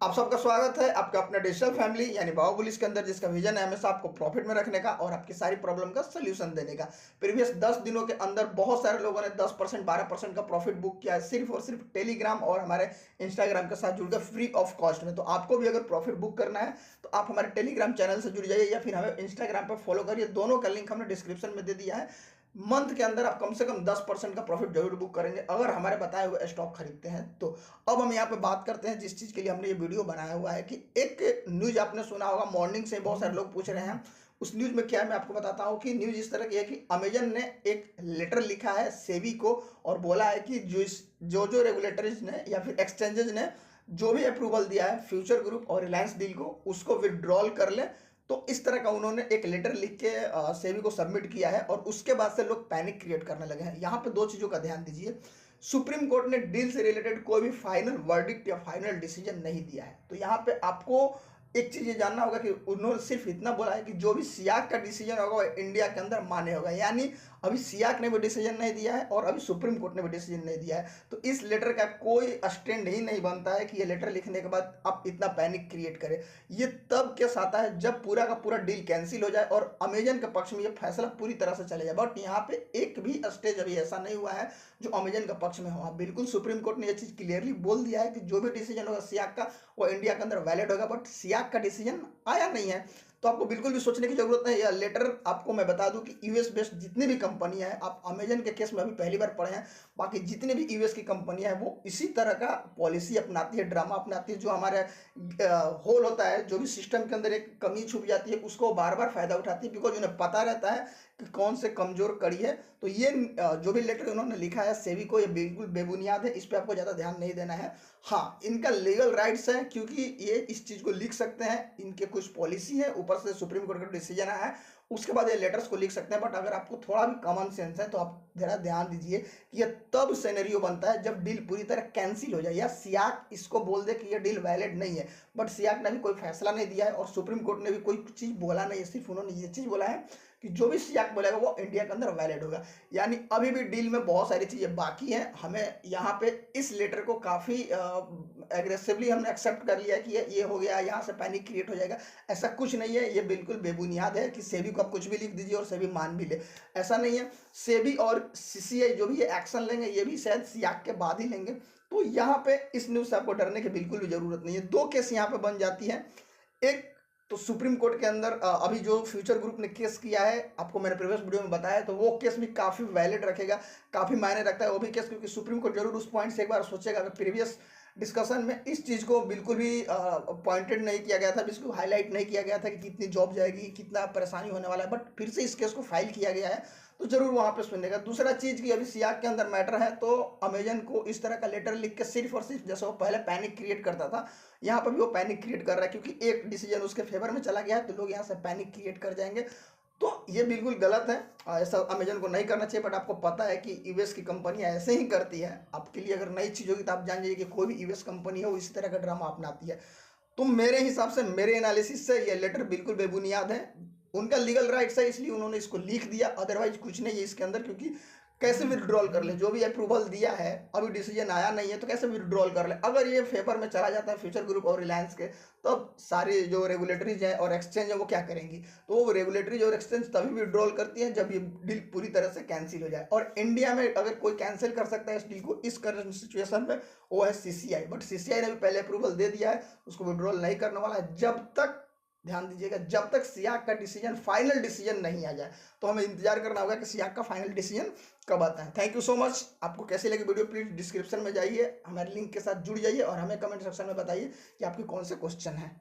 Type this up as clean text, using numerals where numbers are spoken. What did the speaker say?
आप सबका स्वागत है आपका अपना डिजिटल फैमिली यानी बाहुबली के अंदर, जिसका विजन है हमेशा आपको प्रॉफिट में रखने का और आपकी सारी प्रॉब्लम का सोल्यूशन देने का। प्रीवियस 10 दिनों के अंदर बहुत सारे लोगों ने 10% 12% का प्रॉफिट बुक किया है, सिर्फ और सिर्फ टेलीग्राम और हमारे इंस्टाग्राम के साथ जुड़कर फ्री ऑफ कॉस्ट में। तो आपको भी अगर प्रॉफिट बुक करना है तो आप हमारे टेलीग्राम चैनल से जुड़ जाइए या फिर हमें इंस्टाग्राम पर फॉलो करिए। दोनों का लिंक हमने डिस्क्रिप्शन में दे दिया है। मंथ के अंदर आप कम से कम 10% का प्रॉफिट जरूर बुक करेंगे अगर हमारे बताए हुए स्टॉक खरीदते हैं तो। अब हम यहाँ पे बात करते हैं जिस चीज़ के लिए हमने ये वीडियो बनाया हुआ है कि एक न्यूज़ आपने सुना होगा, मॉर्निंग से बहुत सारे लोग पूछ रहे हैं। उस न्यूज़ में क्या है मैं आपको बताता हूँ कि न्यूज़ इस तरह की है कि अमेजन ने एक लेटर लिखा है सेबी को और बोला है कि जो रेगुलेटरीज ने या फिर एक्सचेंजेज ने जो भी अप्रूवल दिया है फ्यूचर ग्रुप और रिलायंस डील को, उसको विड्रॉल कर ले। तो इस तरह का उन्होंने एक लेटर लिख के सेबी को सबमिट किया है और उसके बाद से लोग पैनिक क्रिएट करने लगे हैं। यहाँ पे दो चीज़ों का ध्यान दीजिए। सुप्रीम कोर्ट ने डील से रिलेटेड कोई भी फाइनल वर्डिक्ट या फाइनल डिसीजन नहीं दिया है। तो यहाँ पे आपको एक चीज़ ये जानना होगा कि उन्होंने सिर्फ इतना बोला है कि जो भी सियाक का डिसीजन होगा वो इंडिया के अंदर मान्य होगा। यानी अभी सियाक ने भी डिसीजन नहीं दिया है और अभी सुप्रीम कोर्ट ने भी डिसीजन नहीं दिया है। तो इस लेटर का कोई स्टैंड ही नहीं बनता है कि ये लेटर लिखने के बाद आप इतना पैनिक क्रिएट करें। ये तब केस आता है जब पूरा का पूरा डील कैंसिल हो जाए और अमेजन के पक्ष में ये फैसला पूरी तरह से चले जाए। बट यहाँ पे एक भी स्टेज अभी ऐसा नहीं हुआ है जो अमेजन के पक्ष में हो। बिल्कुल सुप्रीम कोर्ट ने यह चीज़ क्लियरली बोल दिया है कि जो भी डिसीजन होगा सियाक का वो इंडिया के अंदर वैलिड होगा। बट सियाक का डिसीजन आया नहीं है तो आपको बिल्कुल भी सोचने की जरूरत नहीं है। यह लेटर आपको मैं बता दूं कि यूएस बेस्ड जितनी भी कंपनियां हैं, आप अमेजन के केस में अभी पहली बार पढ़े हैं, बाकी जितनी भी यूएस की कंपनियां हैं वो इसी तरह का पॉलिसी अपनाती है, ड्रामा अपनाती है। जो हमारे होल होता है, जो भी सिस्टम के अंदर एक कमी छुप जाती है उसको बार बार फायदा उठाती है, बिकॉज उन्हें पता रहता है कि कौन से कमजोर कड़ी है। तो ये जो भी लेटर उन्होंने लिखा है सेबी को, ये बिल्कुल बेबुनियाद है, इस पर आपको ज़्यादा ध्यान नहीं देना है। हाँ, इनका लीगल राइट्स है क्योंकि ये इस चीज़ को लिख सकते हैं, इनके कुछ पॉलिसी है, ऊपर से सुप्रीम कोर्ट का डिसीजन आया है, उसके बाद ये लेटर्स को लिख सकते हैं। बट अगर आपको थोड़ा भी कॉमन सेंस है तो आप जरा ध्यान दीजिए कि ये तब सिनेरियो बनता है जब डील पूरी तरह कैंसिल हो जाए या सियाक इसको बोल दे कि ये डील वैलिड नहीं है। बट सियाक ने भी कोई फैसला नहीं दिया है और सुप्रीम कोर्ट ने भी कोई चीज़ बोला नहीं है। सिर्फ उन्होंने ये चीज़ बोला है कि जो भी सियाक बोलेगा वो इंडिया के अंदर वैलिड होगा। यानी अभी भी डील में बहुत सारी चीज़ें बाकी हैं। हमें यहाँ पे इस लेटर को काफ़ी एग्रेसिवली हमने एक्सेप्ट कर लिया है कि ये हो गया, यहाँ से पैनिक क्रिएट हो जाएगा। ऐसा कुछ नहीं है, ये बिल्कुल बेबुनियाद है कि सेबी को आप कुछ भी लिख दीजिए और सेबी मान भी ले, ऐसा नहीं है। सेबी और सीसीआई जो भी ये एक्शन लेंगे ये भी शायद सियाक के बाद ही लेंगे। तो यहाँ पे इस न्यूज़ से आपको डरने की बिल्कुल भी ज़रूरत नहीं है। दो केस यहाँ पे बन जाती है। एक तो सुप्रीम कोर्ट के अंदर अभी जो फ्यूचर ग्रुप ने केस किया है, आपको मैंने प्रीवियस वीडियो में बताया, तो वो केस भी काफ़ी वैलिड रखेगा, काफ़ी मायने रखता है वो भी केस, क्योंकि सुप्रीम कोर्ट जरूर उस पॉइंट से एक बार सोचेगा। अगर प्रीवियस डिस्कशन में इस चीज़ को बिल्कुल भी पॉइंटेड नहीं किया गया था, बिल्कुल हाईलाइट नहीं किया गया था कि कितनी जॉब जाएगी, कितना परेशानी होने वाला है, बट फिर से इस केस को फाइल किया गया है तो जरूर वहाँ पे सुनेगा। दूसरा चीज़ कि अभी सियाक के अंदर मैटर है तो अमेजन को इस तरह का लेटर लिख के सिर्फ और सिर्फ जैसे वो पहले पैनिक क्रिएट करता था, यहाँ पर भी वो पैनिक क्रिएट कर रहा है क्योंकि एक डिसीजन उसके फेवर में चला गया है तो लोग यहाँ से पैनिक क्रिएट कर जाएंगे। तो ये बिल्कुल गलत है, ऐसा अमेजन को नहीं करना चाहिए। बट आपको पता है कि यूएस की कंपनियां ऐसे ही करती है। आपके लिए अगर नई चीज़ होगी तो आप जान जाइए कि कोई भी यूएस कंपनी है वो इसी तरह का ड्रामा अपनाती है। तो मेरे हिसाब से, मेरे एनालिसिस से ये लेटर बिल्कुल बेबुनियाद है। उनका लीगल राइट्स है इसलिए उन्होंने इसको लिख दिया, अदरवाइज कुछ नहीं है इसके अंदर। क्योंकि कैसे विड्रॉल कर ले, जो भी अप्रूवल दिया है अभी डिसीजन आया नहीं है तो कैसे विड्रॉल कर ले। अगर ये फेवर में चला जाता है फ्यूचर ग्रुप और रिलायंस के, तो सारी जो रेगुलेटरीज हैं और एक्सचेंज है वो क्या करेंगी? तो वो रेगुलेटरीज और एक्सचेंज तभी विड्रॉल करती है जब ये डील पूरी तरह से कैंसिल हो जाए। और इंडिया में अगर कोई कैंसिल कर सकता है इस डील को इस करंट सिचुएशन में, वो है सीसीआई। बट सीसीआई ने भी पहले अप्रूवल दे दिया है, उसको विड्रॉल नहीं करने वाला है जब तक, ध्यान दीजिएगा, जब तक सियाक का डिसीजन, फाइनल डिसीजन नहीं आ जाए। तो हमें इंतजार करना होगा कि सियाक का फाइनल डिसीजन कब आता है। Thank you so much. आपको कैसी लगी वीडियो प्लीज डिस्क्रिप्शन में जाइए, हमारे लिंक के साथ जुड़ जाइए और हमें कमेंट सेक्शन में बताइए कि आपके कौन से क्वेश्चन हैं।